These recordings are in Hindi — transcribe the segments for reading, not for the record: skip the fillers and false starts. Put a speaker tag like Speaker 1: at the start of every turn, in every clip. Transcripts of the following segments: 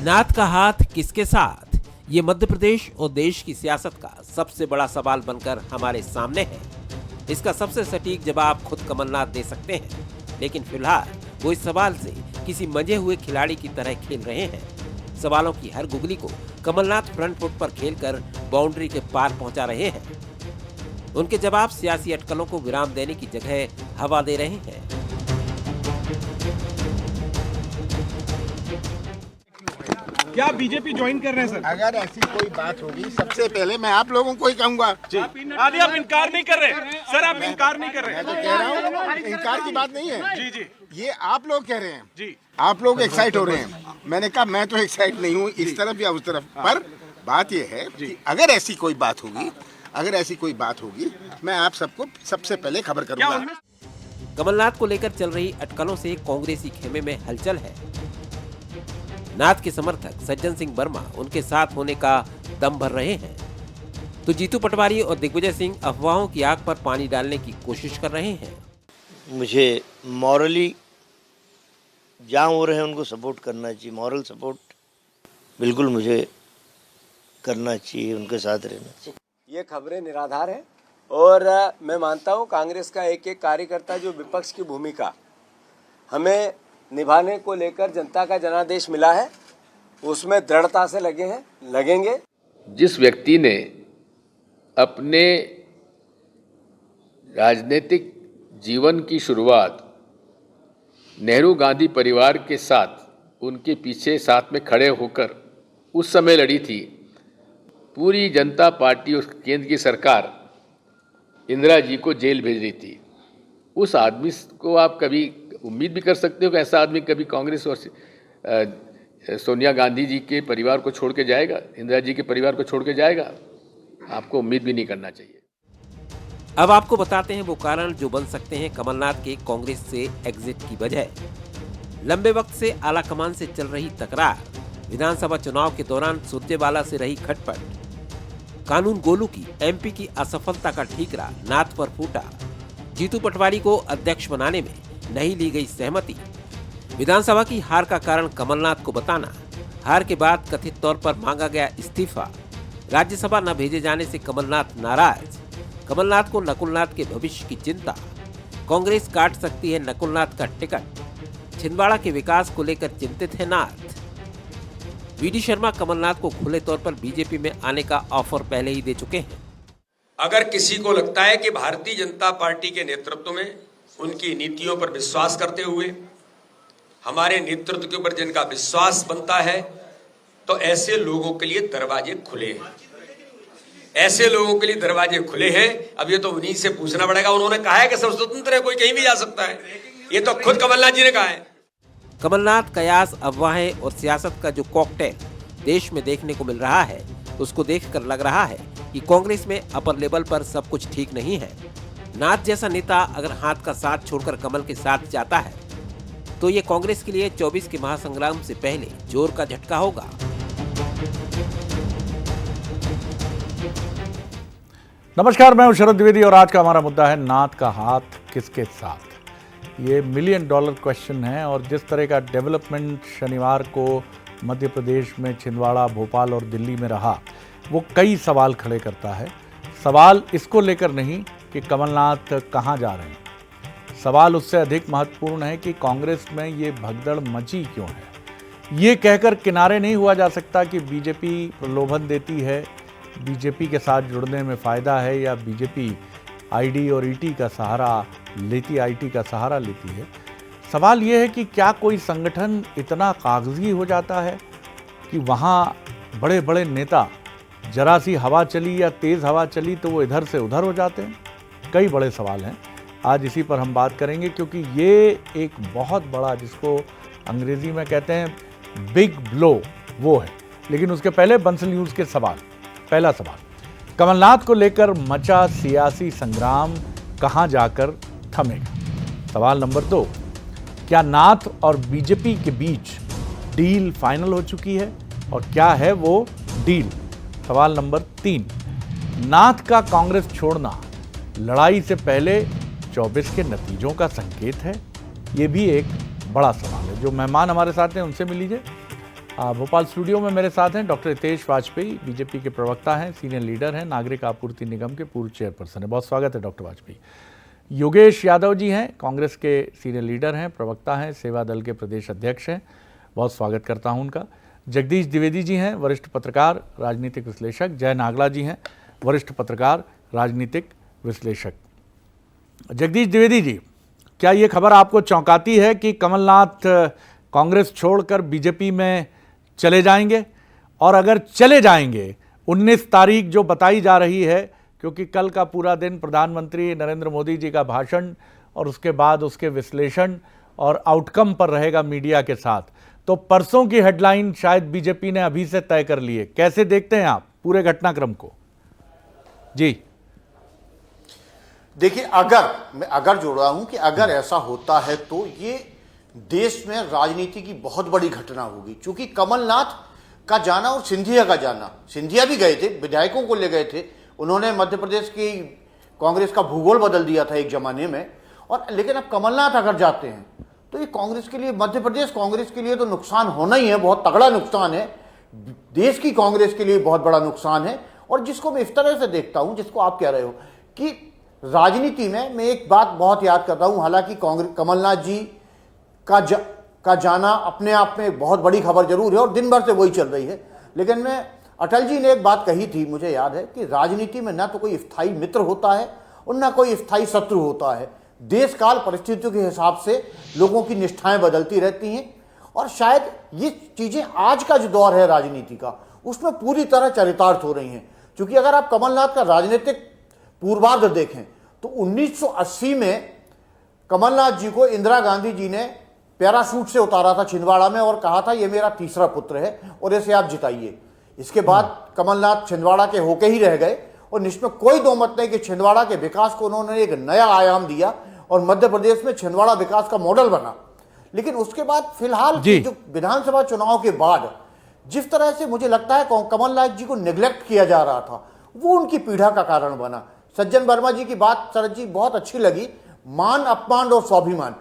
Speaker 1: नाथ का हाथ किसके साथ, ये मध्य प्रदेश और देश की सियासत का सबसे बड़ा सवाल बनकर हमारे सामने है। इसका सबसे सटीक जवाब खुद कमलनाथ दे सकते हैं, लेकिन फिलहाल वो इस सवाल से किसी मंजे हुए खिलाड़ी की तरह खेल रहे हैं। सवालों की हर गुगली को कमलनाथ फ्रंट फुट पर खेलकर बाउंड्री के पार पहुंचा रहे हैं। उनके जवाब सियासी अटकलों को विराम देने की जगह हवा दे रहे हैं।
Speaker 2: क्या बीजेपी ज्वाइन कर रहे हैं सर?
Speaker 3: अगर ऐसी कोई बात होगी, सबसे पहले मैं आप लोगों को ही कहूंगा।
Speaker 2: आदि आप इनकार नहीं कर रहे सर, आप इनकार नहीं कर रहे।
Speaker 3: मैं तो कह रहा हूँ, इनकार की बात नहीं है।
Speaker 2: जी जी,
Speaker 3: ये आप लोग कह रहे हैं
Speaker 2: जी,
Speaker 3: आप लोग एक्साइट हो रहे हैं। मैंने कहा मैं तो एक्साइट नहीं हूँ इस तरफ या उस तरफ, पर बात ये है कि अगर ऐसी कोई बात होगी, मैं आप सबको सबसे पहले खबर करूंगा।
Speaker 1: कमलनाथ को लेकर चल रही अटकलों से कांग्रेसी खेमे में हलचल है। नाथ के समर्थक सज्जन सिंह वर्मा उनके साथ होने का दम भर रहे हैं, तो जीतू पटवारी और दिग्विजय सिंह अफवाहों की आग पर पानी डालने की कोशिश कर रहे हैं।
Speaker 4: मुझे मॉरली जहाँ हो रहे हैं उनको सपोर्ट करना चाहिए, मॉरल सपोर्ट बिल्कुल मुझे करना चाहिए, उनके साथ रहना चाहिए।
Speaker 5: ये खबरें निराधार हैं और मैं मानता हूँ कांग्रेस का एक एक कार्यकर्ता जो विपक्ष की भूमिका हमें निभाने को लेकर जनता का जनादेश मिला है, उसमें दृढ़ता से लगेंगे।
Speaker 6: जिस व्यक्ति ने अपने राजनीतिक जीवन की शुरुआत नेहरू गांधी परिवार के साथ उनके पीछे साथ में खड़े होकर उस समय लड़ी थी, पूरी जनता पार्टी और केंद्र की सरकार इंदिरा जी को जेल भेज रही थी। उस आदमी को आप कभी उम्मीद भी कर सकते हो कि ऐसा आदमी कभी कांग्रेस और सोनिया गांधी जी के परिवार को छोड़ के जाएगा, इंदिरा जी के परिवार को छोड़ के जाएगा? आपको उम्मीद भी नहीं करना चाहिए।
Speaker 1: अब आपको बताते हैं वो कारण जो बन सकते हैं कमलनाथ के कांग्रेस से एग्जिट की वजह। लंबे वक्त से आला कमान से चल रही तकरार, विधानसभा चुनाव के दौरान सुरजेवाला से रही खटपट, कानून गोलू की एमपी की असफलता का ठीकरा नाथ पर फूटा, जीतू पटवारी को अध्यक्ष बनाने में नहीं ली गई सहमति, विधानसभा की हार का कारण कमलनाथ को बताना, हार के बाद कथित तौर पर मांगा गया इस्तीफा, राज्यसभा न भेजे जाने से कमलनाथ नाराज, कमलनाथ को नकुलनाथ के भविष्य की चिंता, कांग्रेस काट सकती है नकुलनाथ का टिकट, छिंदवाड़ा के विकास को लेकर चिंतित है नाथ। वीडी शर्मा कमलनाथ को खुले तौर पर बीजेपी में आने का ऑफर पहले ही दे चुके हैं।
Speaker 7: अगर किसी को लगता है कि भारतीय जनता पार्टी के नेतृत्व में उनकी नीतियों पर विश्वास करते हुए हमारे नेतृत्व के ऊपर जिनका विश्वास बनता है, तो ऐसे लोगों के लिए दरवाजे खुले हैं। ऐसे लोगों के लिए दरवाजे खुले हैं। अब ये तो उन्हीं से पूछना पड़ेगा। उन्होंने कहा है कि सब स्वतंत्र है, कोई कहीं भी जा सकता है। ये तो खुद कमलनाथ जी ने कहा है।
Speaker 1: कमलनाथ कयास, अफवाहें और सियासत का जो कॉकटेल देश में देखने को मिल रहा है, उसको देखकर लग रहा है कि कांग्रेस में अपर लेवल पर सब कुछ ठीक नहीं है। नाथ जैसा नेता अगर हाथ का साथ छोड़कर कमल के साथ जाता है, तो ये कांग्रेस के लिए 24 के महासंग्राम से पहले जोर का झटका होगा।
Speaker 8: नमस्कार, मैं हूं शरद द्विवेदी और आज का हमारा मुद्दा है नाथ का हाथ किसके साथ। ये $1 मिलियन क्वेश्चन है और जिस तरह का डेवलपमेंट शनिवार को मध्य प्रदेश में छिंदवाड़ा, भोपाल और दिल्ली में रहा, वो कई सवाल खड़े करता है। सवाल इसको लेकर नहीं कि कमलनाथ कहाँ जा रहे हैं, सवाल उससे अधिक महत्वपूर्ण है कि कांग्रेस में ये भगदड़ मची क्यों है। ये कहकर किनारे नहीं हुआ जा सकता कि बीजेपी प्रलोभन देती है, बीजेपी के साथ जुड़ने में फ़ायदा है या बीजेपी आईडी और ईटी का सहारा लेती है। सवाल ये है कि क्या कोई संगठन इतना कागजी हो जाता है कि वहाँ बड़े बड़े नेता जरा सी हवा चली या तेज़ हवा चली तो वो इधर से उधर हो जाते हैं। कई बड़े सवाल हैं, आज इसी पर हम बात करेंगे क्योंकि ये एक बहुत बड़ा, जिसको अंग्रेज़ी में कहते हैं बिग ब्लो, वो है। लेकिन उसके पहले बंसल न्यूज़ के सवाल। पहला सवाल, कमलनाथ को लेकर मचा सियासी संग्राम कहां जाकर थमेगा। सवाल नंबर 2, क्या नाथ और बीजेपी के बीच डील फाइनल हो चुकी है और क्या है वो डील। सवाल नंबर 3, नाथ का कांग्रेस छोड़ना लड़ाई से पहले 24 के नतीजों का संकेत है। ये भी एक बड़ा सवाल है। जो मेहमान हमारे साथ हैं उनसे मिल लीजिए। भोपाल स्टूडियो में मेरे साथ हैं डॉक्टर हितेश वाजपेयी, बीजेपी के प्रवक्ता हैं, सीनियर लीडर हैं, नागरिक आपूर्ति निगम के पूर्व चेयरपर्सन हैं। बहुत स्वागत है डॉक्टर वाजपेयी। योगेश यादव जी हैं, कांग्रेस के सीनियर लीडर हैं, प्रवक्ता हैं, सेवा दल के प्रदेश अध्यक्ष हैं। बहुत स्वागत करता हूं उनका। जगदीश द्विवेदी जी हैं, वरिष्ठ पत्रकार, राजनीतिक विश्लेषक। जय नागड़ा जी हैं, वरिष्ठ पत्रकार, राजनीतिक विश्लेषक। जगदीश द्विवेदी जी, क्या ये खबर आपको चौंकाती है कि कमलनाथ कांग्रेस छोड़कर बीजेपी में चले जाएंगे? और अगर चले जाएंगे, 19 तारीख जो बताई जा रही है, क्योंकि कल का पूरा दिन प्रधानमंत्री नरेंद्र मोदी जी का भाषण और उसके बाद उसके विश्लेषण और आउटकम पर रहेगा मीडिया के साथ, तो परसों की हेडलाइन शायद बीजेपी ने अभी से तय कर ली है। कैसे देखते हैं आप पूरे घटनाक्रम को? जी
Speaker 9: देखिए, मैं अगर जोड़ रहा हूं कि अगर ऐसा होता है तो ये देश में राजनीति की बहुत बड़ी घटना होगी। क्योंकि कमलनाथ का जाना और सिंधिया का जाना, सिंधिया भी गए थे, विधायकों को ले गए थे, उन्होंने मध्य प्रदेश की कांग्रेस का भूगोल बदल दिया था एक जमाने में। और लेकिन अब कमलनाथ अगर जाते हैं तो ये कांग्रेस के लिए, मध्य प्रदेश कांग्रेस के लिए तो नुकसान होना ही है, बहुत तगड़ा नुकसान है। देश की कांग्रेस के लिए बहुत बड़ा नुकसान है। और जिसको मैं इस तरह से देखता हूं, जिसको आप कह रहे हो कि राजनीति में, मैं एक बात बहुत याद करता हूं, हालांकि कमलनाथ जी का जाना अपने आप में बहुत बड़ी खबर जरूर है और दिन भर से वही चल रही है, लेकिन मैं अटल जी ने एक बात कही थी, मुझे याद है, कि राजनीति में ना तो कोई स्थायी मित्र होता है और ना कोई स्थायी शत्रु होता है। देश काल परिस्थितियों के हिसाब से लोगों की निष्ठाएं बदलती रहती हैं और शायद ये चीजें आज का जो दौर है राजनीति का, उसमें पूरी तरह चरितार्थ हो रही हैं। क्योंकि अगर आप कमलनाथ का राजनीतिक पूर्वार्ध देखें तो 1980 में कमलनाथ जी को इंदिरा गांधी जी ने पैराशूट से उतारा था छिंदवाड़ा में और कहा था ये मेरा तीसरा पुत्र है और इसे आप जिताइए। इसके बाद कमलनाथ छिंदवाड़ा के होके ही रह गए और इसमें कोई दो मत नहीं कि छिंदवाड़ा के विकास को उन्होंने एक नया आयाम दिया और मध्य प्रदेश में छिंदवाड़ा विकास का मॉडल बना। लेकिन उसके बाद फिलहाल जो विधानसभा चुनाव के बाद जिस तरह से मुझे लगता है कमलनाथ जी को निगलेक्ट किया जा रहा था, वो उनकी पीड़ा का कारण बना। सज्जन वर्मा जी की बात शरद जी बहुत अच्छी लगी। मान, अपमान और स्वाभिमान,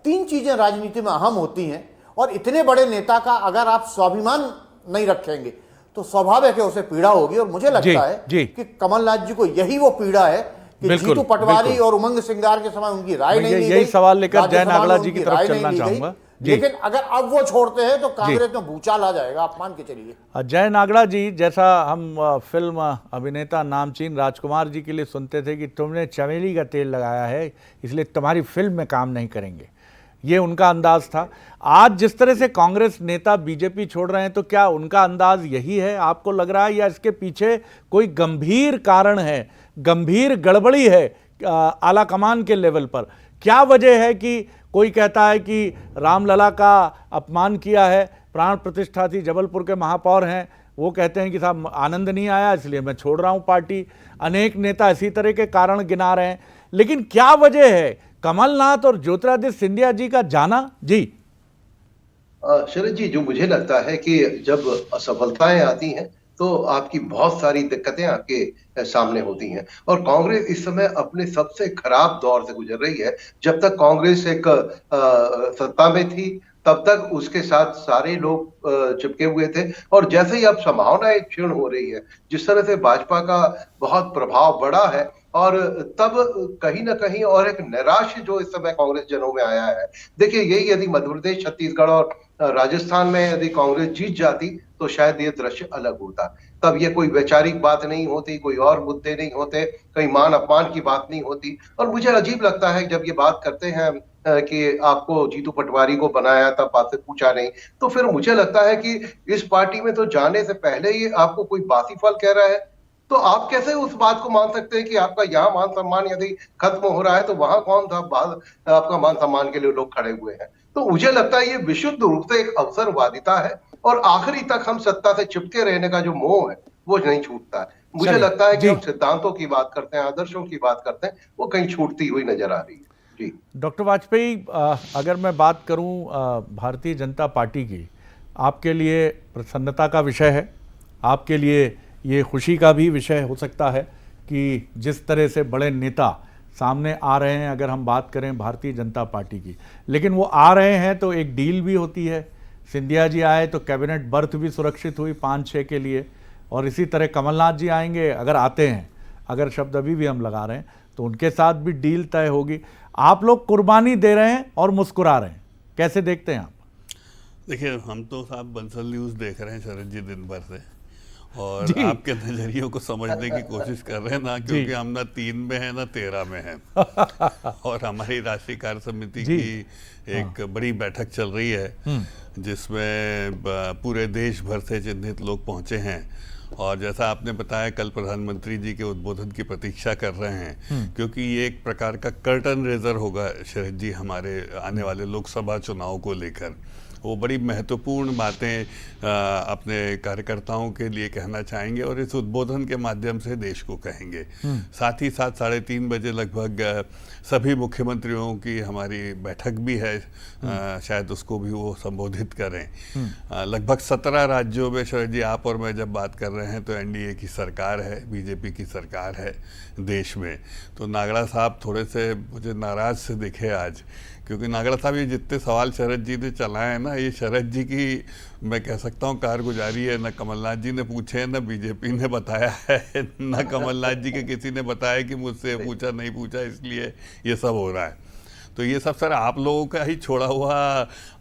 Speaker 9: तीन चीजें राजनीति में अहम होती हैं और इतने बड़े नेता का अगर आप स्वाभिमान नहीं रखेंगे तो स्वाभाविक है उसे पीड़ा होगी। और मुझे लगता है कि कमलनाथ जी को यही वो पीड़ा है कि जीतू पटवारी और उमंग सिंगार के समय उनकी राय नहीं ली गई।
Speaker 8: यही सवाल लेकर जय नागड़ा जी की तरफ चलना चाहूंगा।
Speaker 9: लेकिन अगर अब वो छोड़ते हैं तो कांग्रेस में भूचाल आ जाएगा। आप मान के चलिए।
Speaker 8: जय नागड़ा जी, जैसा हम फिल्म अभिनेता नामचीन राजकुमार जी के लिए सुनते थे कि तुमने चमेली का तेल लगाया है इसलिए तुम्हारी फिल्म में काम नहीं करेंगे, ये उनका अंदाज था। आज जिस तरह से कांग्रेस नेता बीजेपी छोड़ रहे हैं, तो क्या उनका अंदाज यही है आपको लग रहा है, या इसके पीछे कोई गंभीर कारण है, गंभीर गड़बड़ी है आला कमान के लेवल पर? क्या वजह है कि कोई कहता है कि रामलला का अपमान किया है, प्राण प्रतिष्ठा थी, जबलपुर के महापौर हैं, वो कहते हैं कि साहब आनंद नहीं आया इसलिए मैं छोड़ रहा हूं पार्टी। अनेक नेता इसी तरह के कारण गिना रहे हैं। लेकिन क्या वजह है कमलनाथ और ज्योतिरादित्य सिंधिया जी का जाना? जी
Speaker 10: शरद जी, जो मुझे लगता है कि जब असफलताएं आती हैं तो आपकी बहुत सारी दिक्कतें आपके सामने होती हैं और कांग्रेस इस समय अपने सबसे खराब दौर से गुजर रही है। जब तक कांग्रेस एक सत्ता में थी तब तक उसके साथ सारे लोग चिपके हुए थे और जैसे ही अब संभावनाएं क्षीण हो रही है, जिस तरह से भाजपा का बहुत प्रभाव बढ़ा है और तब कहीं ना कहीं और एक निराश जो इस समय कांग्रेस जनों में आया है। देखिए, यही यदि मध्य प्रदेश, छत्तीसगढ़ और राजस्थान में यदि कांग्रेस जीत जाती तो शायद ये दृश्य अलग होता। तब ये कोई वैचारिक बात नहीं होती, कोई और मुद्दे नहीं होते, कहीं मान अपमान की बात नहीं होती। और मुझे अजीब लगता है जब ये बात करते हैं कि आपको जीतू पटवारी को बनाया था, आपसे पूछा नहीं, तो फिर मुझे लगता है कि इस पार्टी में तो जाने से पहले ही आपको कोई बासी फल कह रहा है, तो आप कैसे उस बात को मान सकते हैं कि आपका यहाँ मान सम्मान यदि खत्म हो रहा है तो वहां कौन था आपका मान सम्मान के लिए लोग खड़े हुए हैं। तो मुझे लगता है ये विशुद्ध रूप से एक अवसरवादिता है और आखिरी तक हम सत्ता से चिपके रहने का जो मोह है वो नहीं छूटता है। मुझे लगता है कि हम सिद्धांतों की बात करते हैं, आदर्शों की बात करते हैं, वो कहीं छूटती हुई नजर आ रही है। जी
Speaker 8: डॉक्टर वाजपेयी, अगर मैं बात करूं भारतीय जनता पार्टी की, आपके लिए प्रसन्नता का विषय है, आपके लिए ये खुशी का भी विषय हो सकता है कि जिस तरह से बड़े नेता सामने आ रहे हैं। अगर हम बात करें भारतीय जनता पार्टी की, लेकिन वो आ रहे हैं तो एक डील भी होती है, सिंधिया जी आए तो कैबिनेट बर्थ भी सुरक्षित हुई 5-6 के लिए, और इसी तरह कमलनाथ जी आएंगे, अगर आते हैं, अगर शब्द अभी भी हम लगा रहे हैं, तो उनके साथ भी डील तय होगी। आप लोग कुर्बानी दे रहे हैं और मुस्कुरा रहे हैं, कैसे देखते हैं आप?
Speaker 11: देखिए, हम तो साहब बंसल न्यूज़ देख रहे हैं शरद जी दिन भर से, और आपके नज़रियों को समझने की कोशिश कर रहे हैं ना, क्योंकि हम ना 3 में हैं ना 13 में हैं। और हमारी राष्ट्रीय कार्य समिति की एक बड़ी बैठक चल रही है, जिसमें पूरे देश भर से चिन्हित लोग पहुंचे हैं, और जैसा आपने बताया कल प्रधानमंत्री जी के उद्बोधन की प्रतीक्षा कर रहे हैं, क्योंकि ये एक प्रकार का कर्टन रेजर होगा शरद जी हमारे आने वाले लोकसभा चुनाव को लेकर। वो बड़ी महत्वपूर्ण बातें अपने कार्यकर्ताओं के लिए कहना चाहेंगे और इस उद्बोधन के माध्यम से देश को कहेंगे। साथ ही साथ 3:30 बजे लगभग सभी मुख्यमंत्रियों की हमारी बैठक भी है, शायद उसको भी वो संबोधित करें। लगभग 17 राज्यों में शरद जी आप और मैं जब बात कर रहे हैं तो एनडीए की सरकार है, बीजेपी की सरकार है देश में। तो नागड़ा साहब थोड़े से मुझे नाराज से दिखे आज, क्योंकि नागड़ा साहब ये जितने सवाल शरद जी ने चलाए हैं ना, ये शरद जी की मैं कह सकता हूँ कारगुजारी है। न कमलनाथ जी ने पूछे, न बीजेपी ने बताया है, न कमलनाथ जी के किसी ने बताया कि मुझसे पूछा नहीं पूछा, इसलिए ये सब हो रहा है। तो ये सब सर आप लोगों का ही छोड़ा हुआ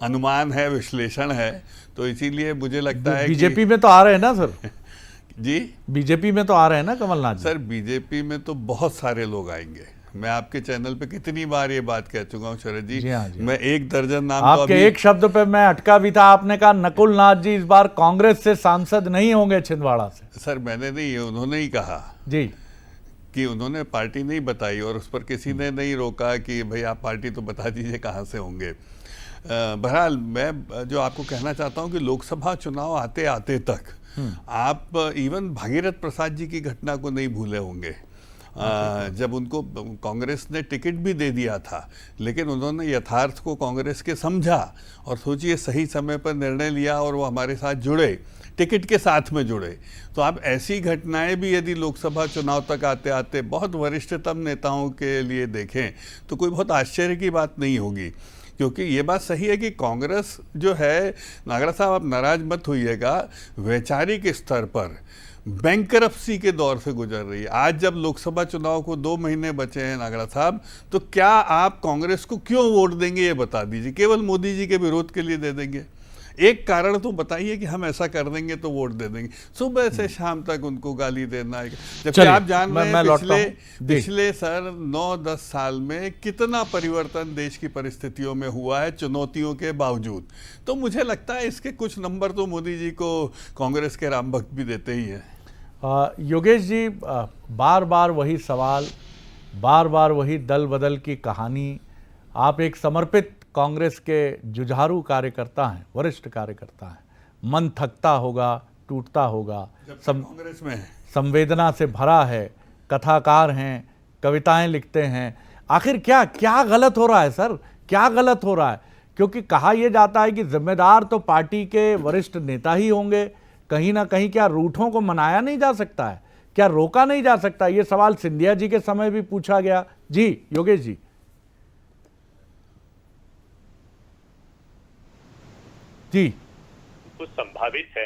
Speaker 11: अनुमान है, विश्लेषण है। तो इसीलिए मुझे लगता है
Speaker 8: बीजेपी में तो आ रहे हैं ना सर?
Speaker 11: जी,
Speaker 8: बीजेपी में तो आ रहे हैं ना कमलनाथ जी?
Speaker 11: सर बीजेपी में तो बहुत सारे लोग आएंगे। मैं आपके चैनल पे कितनी बार ये बात कह चुका हूँ शरद जी, मैं 1 दर्जन नाम
Speaker 8: आपके तो एक शब्द पे मैं अटका भी था, आपने कहा नकुल नाथ जी इस बार कांग्रेस से सांसद नहीं होंगे छिंदवाड़ा से।
Speaker 11: सर मैंने नहीं, उन्होंने ही कहा
Speaker 8: जी
Speaker 11: कि उन्होंने पार्टी नहीं बताई, और उस पर किसी ने नहीं रोका कि भाई आप पार्टी तो बता दीजिए कहाँ से होंगे। बहरहाल मैं जो आपको कहना चाहता हूँ कि लोकसभा चुनाव आते आते तक आप इवन भागीरथ प्रसाद जी की घटना को नहीं भूले होंगे। जब उनको कांग्रेस ने टिकट भी दे दिया था, लेकिन उन्होंने यथार्थ को कांग्रेस के समझा और सोचिए सही समय पर निर्णय लिया और वो हमारे साथ जुड़े, टिकट के साथ में जुड़े। तो आप ऐसी घटनाएं भी यदि लोकसभा चुनाव तक आते आते बहुत वरिष्ठतम नेताओं के लिए देखें तो कोई बहुत आश्चर्य की बात नहीं होगी। क्योंकि ये बात सही है कि कांग्रेस जो है, नागड़ा साहब आप नाराज मत होइएगा, वैचारिक स्तर पर बैंकरप्सी के दौर से गुजर रही है। आज जब लोकसभा चुनाव को 2 महीने बचे हैं नागड़ा साहब, तो क्या आप कांग्रेस को क्यों वोट देंगे ये बता दीजिए? केवल मोदी जी के विरोध के लिए दे देंगे? एक कारण तो बताइए कि हम ऐसा कर देंगे तो वोट दे देंगे। सुबह से शाम तक उनको गाली देना है, जबकि आप जान रहे हैं पिछले सर 9-10 साल में कितना परिवर्तन देश की परिस्थितियों में हुआ है चुनौतियों के बावजूद। तो मुझे लगता है इसके कुछ नंबर तो मोदी जी को कांग्रेस के राम भक्त भी देते ही हैं।
Speaker 8: योगेश जी, बार बार वही सवाल, बार बार वही दल बदल की कहानी। आप एक समर्पित कांग्रेस के जुझारू कार्यकर्ता हैं, वरिष्ठ कार्यकर्ता हैं, मन थकता होगा, टूटता होगा,
Speaker 11: कांग्रेस में
Speaker 8: संवेदना से भरा है, कथाकार हैं, कविताएं लिखते हैं। आखिर क्या क्या गलत हो रहा है सर, क्या गलत हो रहा है? क्योंकि कहा यह जाता है कि जिम्मेदार तो पार्टी के वरिष्ठ नेता ही होंगे, कहीं ना कहीं क्या रूठों को मनाया नहीं जा सकता है, क्या रोका नहीं जा सकता? ये सवाल सिंधिया जी के समय भी पूछा गया। जी योगेश जी। जी,
Speaker 12: कुछ संभावित है,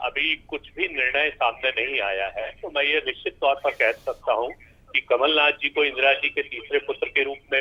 Speaker 12: अभी कुछ भी निर्णय सामने नहीं आया है, तो मैं ये निश्चित तौर पर कह सकता हूँ कि कमलनाथ जी को इंदिरा जी के तीसरे पुत्र के रूप में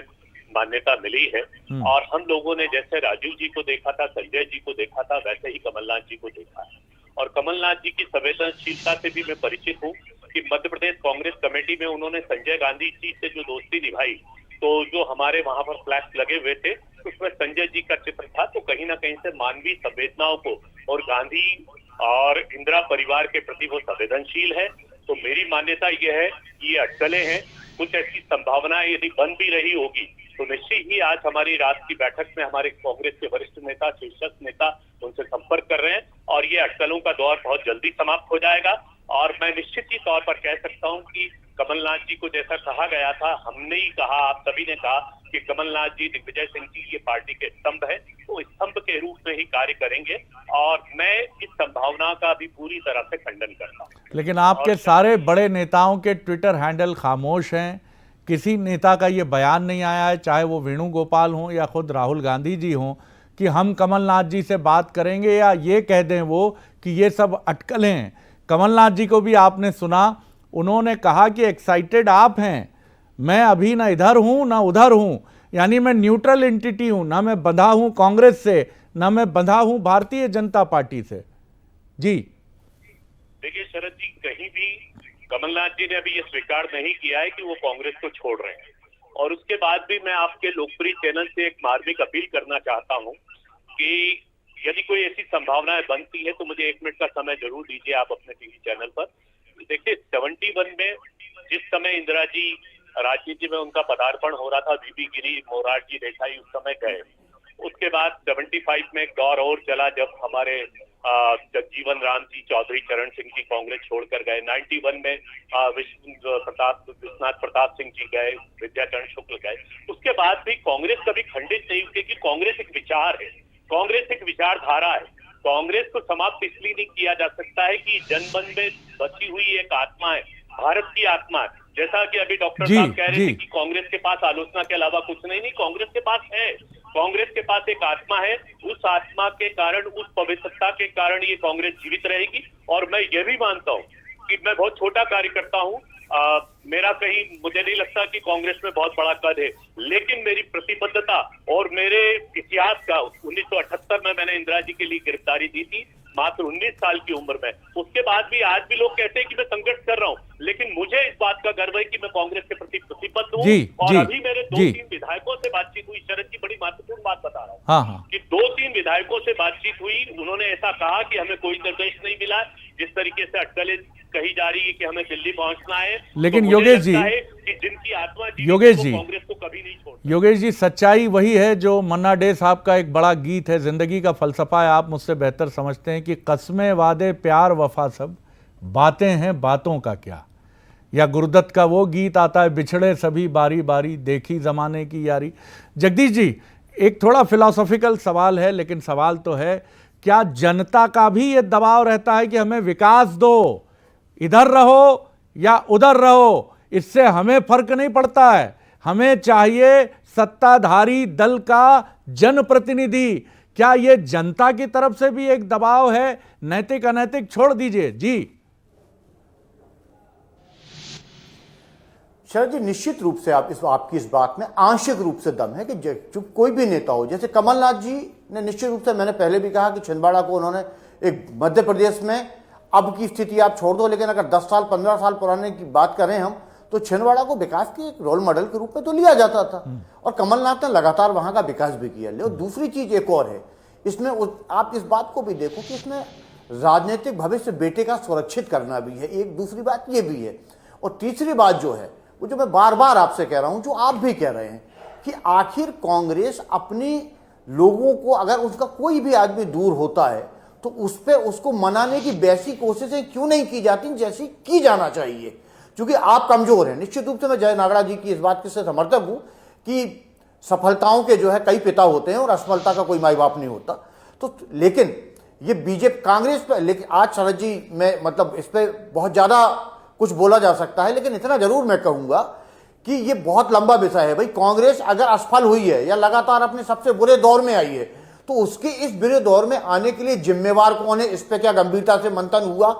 Speaker 12: मान्यता मिली है, और हम लोगों ने जैसे राजीव जी को देखा था, संजय जी को देखा था, वैसे ही कमलनाथ जी को देखा है। और कमलनाथ जी की संवेदनशीलता से भी मैं परिचित हूँ कि मध्य प्रदेश कांग्रेस कमेटी में उन्होंने संजय गांधी जी से जो दोस्ती निभाई, तो जो हमारे वहां पर फ्लैग्स लगे हुए थे उसमें संजय जी का चित्र था, तो कहीं ना कहीं से मानवीय संवेदनाओं को और गांधी और इंदिरा परिवार के प्रति वो संवेदनशील है। तो मेरी मान्यता यह है कि ये अटकलें हैं, कुछ ऐसी संभावनाएं यदि बन भी रही होगी तो निश्चित ही आज हमारी रात की बैठक में हमारे कांग्रेस के वरिष्ठ नेता, शीर्षस्थ नेता उनसे संपर्क कर रहे हैं और ये अटकलों का दौर बहुत जल्दी समाप्त हो जाएगा। और मैं निश्चित ही तौर पर कह सकता हूं कि कमलनाथ जी को जैसा कहा गया था, हमने ही कहा, आप सभी ने कहा कि कमलनाथ जी दिग्विजय सिंह जी ये पार्टी के स्तंभ है, तो स्तंभ के रूप में ही कार्य करेंगे और मैं इस संभावना का भी पूरी तरह से खंडन करता हूँ।
Speaker 8: लेकिन आपके सारे बड़े नेताओं के ट्विटर हैंडल खामोश हैं, किसी नेता का ये बयान नहीं आया है, चाहे वो वेणुगोपाल हों या खुद राहुल गांधी जी हों, कि हम कमलनाथ जी से बात करेंगे, या ये कह दें वो कि ये सब अटकलें हैं? कमलनाथ जी को भी आपने सुना, उन्होंने कहा कि एक्साइटेड आप हैं, मैं अभी ना इधर हूं ना उधर हूं, यानी मैं न्यूट्रल एंटिटी हूं, ना मैं बंधा हूं कांग्रेस से, ना मैं बंधा हूं भारतीय जनता पार्टी से। जी
Speaker 12: देखिए शरद जी, कहीं भी कमलनाथ जी ने अभी ये स्वीकार नहीं किया है कि वो कांग्रेस को छोड़ रहे हैं, और उसके बाद भी मैं आपके लोकप्रिय चैनल से एक मार्मिक अपील करना चाहता हूं कि यदि कोई ऐसी संभावनाएं बनती है तो मुझे 1 मिनट का समय जरूर दीजिए आप अपने टीवी चैनल पर। देखिए 71 में जिस समय इंदिरा जी राजनीति में उनका पदार्पण हो रहा था, बीबी गिरी, मोरारजी देसाई उस समय गए। उसके बाद 75 में एक दौर और चला जब हमारे जगजीवन राम जी चौधरी, चरण सिंह जी कांग्रेस छोड़कर गए। 91 में विश्वनाथ प्रताप सिंह जी गए, विद्याचरण शुक्ल गए। उसके बाद भी कांग्रेस कभी खंडित नहीं हुई, क्योंकि कांग्रेस एक विचार है, कांग्रेस एक विचारधारा है। कांग्रेस को समाप्त इसलिए नहीं किया जा सकता है कि जनमन में बची हुई एक आत्मा है, भारत की आत्मा है। जैसा कि अभी डॉक्टर साहब कह रहे थे कि कांग्रेस के पास आलोचना के अलावा कुछ नहीं, कांग्रेस के पास है, कांग्रेस के पास एक आत्मा है। उस आत्मा के कारण, उस पवित्रता के कारण ये कांग्रेस जीवित रहेगी। और मैं ये भी मानता हूँ कि मैं बहुत छोटा कार्यकर्ता हूँ, मेरा कहीं मुझे नहीं लगता कि कांग्रेस में बहुत बड़ा कद है, लेकिन मेरी प्रतिबद्धता और मेरे इतिहास का 1978 में मैंने इंदिरा जी के लिए गिरफ्तारी दी थी, मात्र 19 साल की उम्र में। उसके बाद भी आज भी लोग कहते हैं कि मैं संघर्ष कर रहा हूं, लेकिन मुझे इस बात का गर्व है कि मैं कांग्रेस के प्रति प्रतिबद्ध हूं। और अभी मेरे 2-3 विधायकों से बातचीत हुई, शरद जी बड़ी महत्वपूर्ण बात बता रहा हूं कि 2-3 विधायकों से बातचीत हुई, उन्होंने ऐसा कहा कि हमें कोई निर्देश नहीं मिला। जिस तरीके से अटकलें कही जा रही है कि हमें दिल्ली पहुंचना है,
Speaker 8: लेकिन
Speaker 12: तो
Speaker 8: योगेश जी,
Speaker 12: कि जिनकी आत्मा
Speaker 8: योगेश जी,
Speaker 12: कांग्रेस को कभी नहीं छोड़।
Speaker 8: योगेश जी, सच्चाई वही है जो मन्ना डे साहब का एक बड़ा गीत है, जिंदगी का फलसफा है, आप मुझसे बेहतर समझते हैं कि कस्में, वादे, प्यार, वफा सब बातें हैं, बातों का क्या। या गुरुदत्त का वो गीत आता है, बिछड़े सभी बारी बारी, देखी जमाने की यारी। जगदीश जी, एक थोड़ा फिलॉसॉफिकल सवाल है, लेकिन सवाल तो है, क्या जनता का भी ये दबाव रहता है कि हमें विकास दो, इधर रहो या उधर रहो, इससे हमें फर्क नहीं पड़ता है, हमें चाहिए सत्ताधारी दल का जनप्रतिनिधि? क्या ये जनता की तरफ से भी एक दबाव है? नैतिक अनैतिक छोड़ दीजिए। जी
Speaker 9: शरद जी, निश्चित रूप से आपकी इस बात में आंशिक रूप से दम है कि जो कोई भी नेता हो, जैसे कमलनाथ जी ने निश्चित रूप से, मैंने पहले भी कहा कि छिंदवाड़ा को उन्होंने एक मध्य प्रदेश में, अब की स्थिति आप छोड़ दो, लेकिन अगर 10 साल 15 साल पुराने की बात करें हम, तो छिंदवाड़ा को विकास के एक रोल मॉडल के रूप में तो लिया जाता था, और कमलनाथ ने लगातार वहां का विकास भी किया। और दूसरी चीज एक और है इसमें, आप इस बात को भी देखो कि इसमें राजनीतिक भविष्य बेटे का सुरक्षित करना भी है, एक दूसरी बात ये भी है। और तीसरी बात जो है, वो जो मैं बार बार आपसे कह रहा हूं, जो आप भी कह रहे हैं, कि आखिर कांग्रेस अपनी लोगों को, अगर उसका कोई भी आदमी दूर होता है तो उस पर उसको मनाने की वैसी कोशिशें क्यों नहीं की जाती जैसी की जाना चाहिए? क्योंकि आप कमजोर हैं। निश्चित रूप से मैं जय नागड़ा जी की इस बात से समर्थक हूं कि सफलताओं के जो है कई पिता होते हैं और असफलता का कोई माई बाप नहीं होता। तो लेकिन ये बीजेपी कांग्रेस पर, लेकिन आज शरद जी मैं मतलब इस पर बहुत ज्यादा कुछ बोला जा सकता है, लेकिन इतना जरूर मैं कहूंगा कि ये बहुत लंबा विषय है। भाई, कांग्रेस अगर असफल हुई है या लगातार अपने सबसे बुरे दौर में आई है, तो उसके इस बुरे दौर में आने के लिए जिम्मेवार कौन है? इस पे क्या गंभीरता से मंथन हुआ?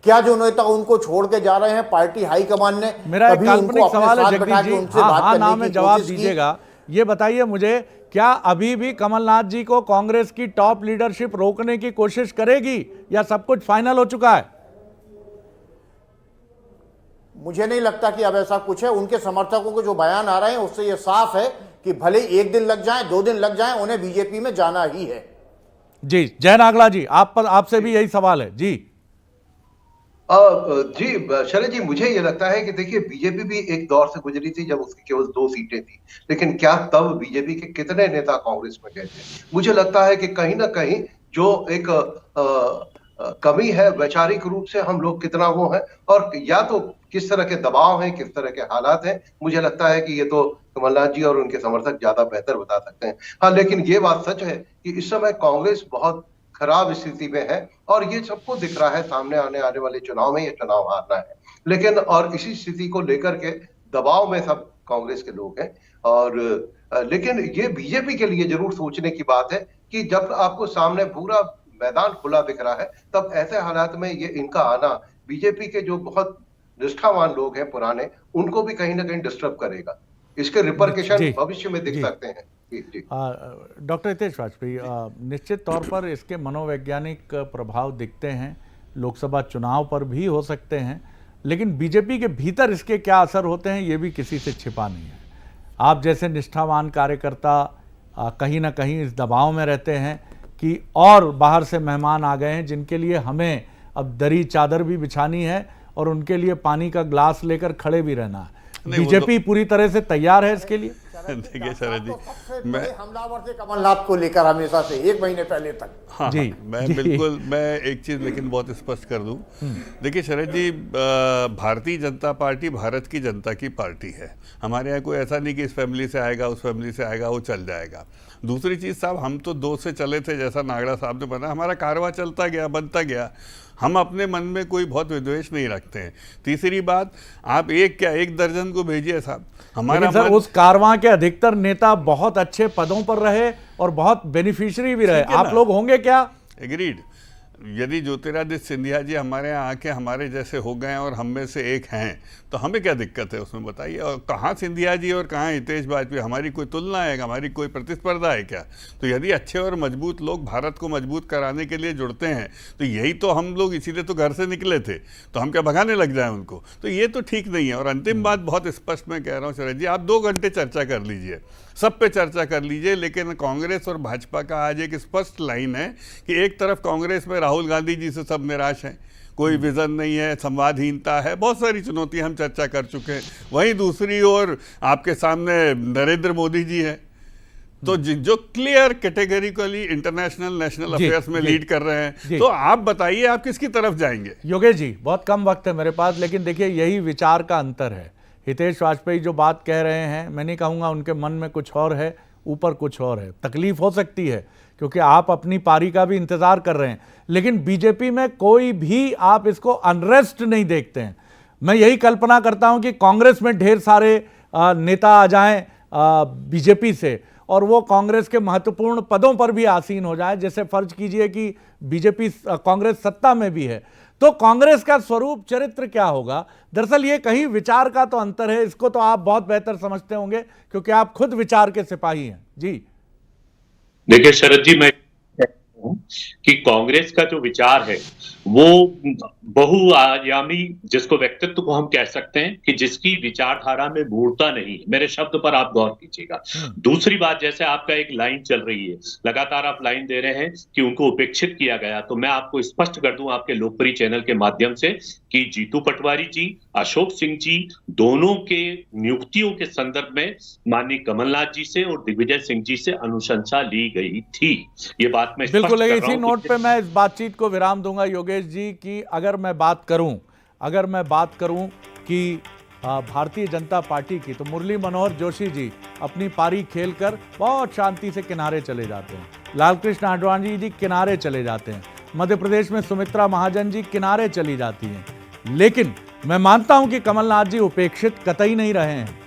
Speaker 9: क्या जो नेता उनको छोड़ के जा रहे हैं पार्टी हाईकमान ने
Speaker 8: मेरा एक काल्पनिक सवाल है जगदीश जी, हाँ ना में जवाब दीजिएगा। ये बताइए मुझे, क्या अभी भी कमलनाथ जी को कांग्रेस की टॉप लीडरशिप रोकने की कोशिश करेगी, या सब कुछ फाइनल हो चुका है?
Speaker 9: मुझे नहीं लगता कि अब ऐसा कुछ है। उनके समर्थकों के जो बयान आ रहे हैं उससे यह साफ है कि भले 1 दिन लग जाए, 2 दिन लग जाए, उन्हें बीजेपी में जाना ही है।
Speaker 8: जी जय नागड़ा जी, आपसे भी यही सवाल है। जी
Speaker 10: जी शरद जी, मुझे ये लगता है कि देखिए, बीजेपी भी एक दौर से गुजरी थी जब उसकी केवल 2 सीटें थी, लेकिन क्या तब बीजेपी के कितने नेता कांग्रेस में गए थे? मुझे लगता है कि कहीं ना कहीं जो एक कमी है, वैचारिक रूप से हम लोग कितना वो है, और या तो किस तरह के दबाव हैं, किस तरह के हालात हैं, मुझे लगता है कि ये तो कमलनाथ जी और उनके समर्थक ज्यादा बेहतर बता सकते हैं। हाँ, लेकिन ये बात सच है कि इस समय कांग्रेस बहुत खराब स्थिति में है, और ये सबको दिख रहा है, सामने आने वाले चुनाव में ये चुनाव हारना है। लेकिन और इसी स्थिति को लेकर के दबाव में सब कांग्रेस के लोग हैं, और लेकिन ये बीजेपी के लिए जरूर सोचने की बात है कि जब आपको सामने पूरा मैदान खुला दिख रहा है, तब ऐसे हालात में ये इनका आना बीजेपी के जो बहुत निष्ठावान लोग हैं पुराने, उनको भी कहीं ना कहीं डिस्टर्ब करेगा। इसके रिपरकशन भविष्य में दिख सकते हैं।
Speaker 8: डॉक्टर हितेश वाजपेयी, निश्चित तौर पर इसके मनोवैज्ञानिक प्रभाव दिखते हैं, लोकसभा चुनाव पर भी हो सकते हैं, लेकिन बीजेपी के भीतर इसके क्या असर होते हैं ये भी किसी से छिपा नहीं है। आप जैसे निष्ठावान कार्यकर्ता कहीं ना कहीं इस दबाव में रहते हैं कि और बाहर से मेहमान आ गए हैं जिनके लिए हमें अब दरी चादर भी बिछानी है और उनके लिए पानी का ग्लास लेकर खड़े भी रहना है। बीजेपी पूरी तरह से तैयार है इसके लिए।
Speaker 11: देखिए शरद जी,
Speaker 9: मैं हमलावर थे कमलनाथ को लेकर हमेशा से 1 महीने पहले तक।
Speaker 11: हाँ, जी, बिल्कुल। मैं एक चीज लेकिन बहुत स्पष्ट कर दूं। देखिए शरद जी, भारतीय जनता पार्टी भारत की जनता की पार्टी है। हमारे यहाँ कोई ऐसा नहीं कि इस फैमिली से आएगा उस फैमिली से आएगा वो चल जाएगा। दूसरी चीज साहब, हम तो 2 से चले थे, जैसा नागड़ा साहब ने बताया, हमारा कारवा चलता गया, बनता गया। हम अपने मन में कोई बहुत विद्वेष नहीं रखते हैं। तीसरी बात, आप एक क्या 1 दर्जन को भेजिए साहब, हमारा
Speaker 8: सर उस कारवां के अधिकतर नेता बहुत अच्छे पदों पर रहे और बहुत बेनिफिशियरी भी रहे, आप लोग होंगे क्या?
Speaker 11: एग्रीड। यदि ज्योतिरादित्य सिंधिया जी हमारे यहाँ आके हमारे जैसे हो गए और हम में से एक हैं, तो हमें क्या दिक्कत है उसमें, बताइए। और कहाँ सिंधिया जी और कहाँ हितेश वाजपेयी, हमारी कोई तुलना है, हमारी कोई प्रतिस्पर्धा है क्या? तो यदि अच्छे और मजबूत लोग भारत को मजबूत कराने के लिए जुड़ते हैं, तो यही तो हम लोग इसीलिए तो घर से निकले थे, तो हम क्या भगाने लग जाएं उनको? तो ये तो ठीक नहीं है। और अंतिम बात बहुत स्पष्ट मैं कह रहा हूँ शरद जी, आप 2 घंटे चर्चा कर लीजिए, सब पे चर्चा कर लीजिए, लेकिन कांग्रेस और भाजपा का आज एक स्पष्ट लाइन है कि एक तरफ कांग्रेस में राहुल गांधी जी से सब निराश हैं, कोई विजन नहीं है, संवादहीनता है, बहुत सारी चुनौतियां हम चर्चा कर चुके हैं। वहीं दूसरी ओर आपके सामने नरेंद्र मोदी जी हैं, तो जो clear categorically international national affairs में लीड कर रहे हैं। तो आप बताइए आप किसकी तरफ जाएंगे?
Speaker 8: योगेश जी, बहुत कम वक्त है मेरे पास, लेकिन देखिए यही विचार का अंतर है। हितेश वाजपेयी जो बात कह रहे हैं, मैं नहीं कहूँगा उनके मन में कुछ और है, ऊपर कुछ और है। तकलीफ हो सकती है क्योंकि आप अपनी पारी का भी इंतजार कर रहे हैं, लेकिन बीजेपी में कोई भी आप इसको अनरेस्ट नहीं देखते हैं। मैं यही कल्पना करता हूं कि कांग्रेस में ढेर सारे नेता आ जाएं बीजेपी से और वो कांग्रेस के महत्वपूर्ण पदों पर भी आसीन हो जाए। जैसे फर्ज कीजिए कि बीजेपी कांग्रेस सत्ता में भी है, तो कांग्रेस का स्वरूप चरित्र क्या होगा? दरअसल ये कहीं विचार का तो अंतर है, इसको तो आप बहुत बेहतर समझते होंगे क्योंकि आप खुद विचार के सिपाही हैं। जी
Speaker 12: देखिए शरद जी, मैं कि कांग्रेस का जो विचार है वो बहुआयामी, जिसको व्यक्तित्व को हम कह सकते हैं कि जिसकी विचारधारा में मूर्ता नहीं, मेरे शब्द पर आप गौर कीजिएगा। दूसरी बात, जैसे आपका एक लाइन चल रही है, लगातार आप लाइन दे रहे हैं कि उनको उपेक्षित किया गया, तो मैं आपको स्पष्ट कर दूं आपके लोकप्रिय चैनल के माध्यम से कि जीतू पटवारी जी, अशोक सिंह जी, दोनों के नियुक्तियों के संदर्भ में माननीय कमलनाथ जी से और दिग्विजय सिंह जी से अनुशंसा ली गई थी। ये बात मैं
Speaker 8: बिल्कुल इसी नोट पे मैं इस बातचीत को विराम दूंगा योगेश जी कि अगर मैं बात करूं कि भारतीय जनता पार्टी की, तो मुरली मनोहर जोशी जी अपनी पारी खेलकर बहुत शांति से किनारे चले जाते हैं, लालकृष्ण आडवाणी जी किनारे चले जाते हैं, मध्य प्रदेश में सुमित्रा महाजन जी किनारे चली जाती हैं। लेकिन मैं मानता हूं कि कमलनाथ जी उपेक्षित कतई नहीं रहे हैं।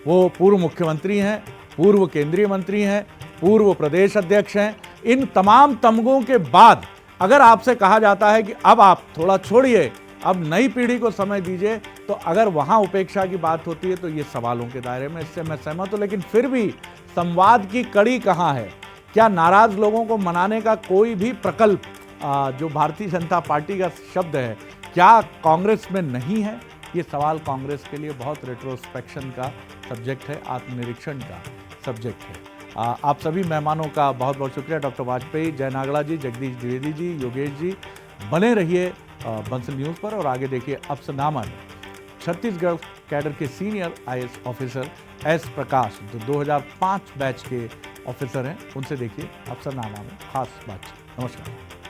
Speaker 8: वो पूर्व मुख्यमंत्री हैं, पूर्व केंद्रीय मंत्री हैं, पूर्व प्रदेश अध्यक्ष हैं। इन तमाम तमगों के बाद अगर आपसे कहा जाता है कि अब आप थोड़ा छोड़िए, अब नई पीढ़ी को समय दीजिए, तो अगर वहां उपेक्षा की बात होती है तो ये सवालों के दायरे में, इससे मैं सहमत हूं। लेकिन फिर भी संवाद की कड़ी कहां है? क्या नाराज लोगों को मनाने का कोई भी प्रकल्प जो भारतीय जनता पार्टी का शब्द है, क्या कांग्रेस में नहीं है? ये सवाल कांग्रेस के लिए बहुत रेट्रोस्पेक्शन का सब्जेक्ट है, आत्मनिरीक्षण का सब्जेक्ट है। आप सभी मेहमानों का बहुत बहुत शुक्रिया। डॉक्टर वाजपेयी, जय नागड़ा जी, जगदीश द्विवेदी जी, योगेश जी, बने रहिए बंसल न्यूज़ पर और आगे देखिए अफसरनामा में छत्तीसगढ़ कैडर के सीनियर IAS ऑफिसर S प्रकाश, जो 2005 बैच के ऑफिसर हैं, उनसे देखिए अफसरनामा में खास बातचीत। नमस्कार।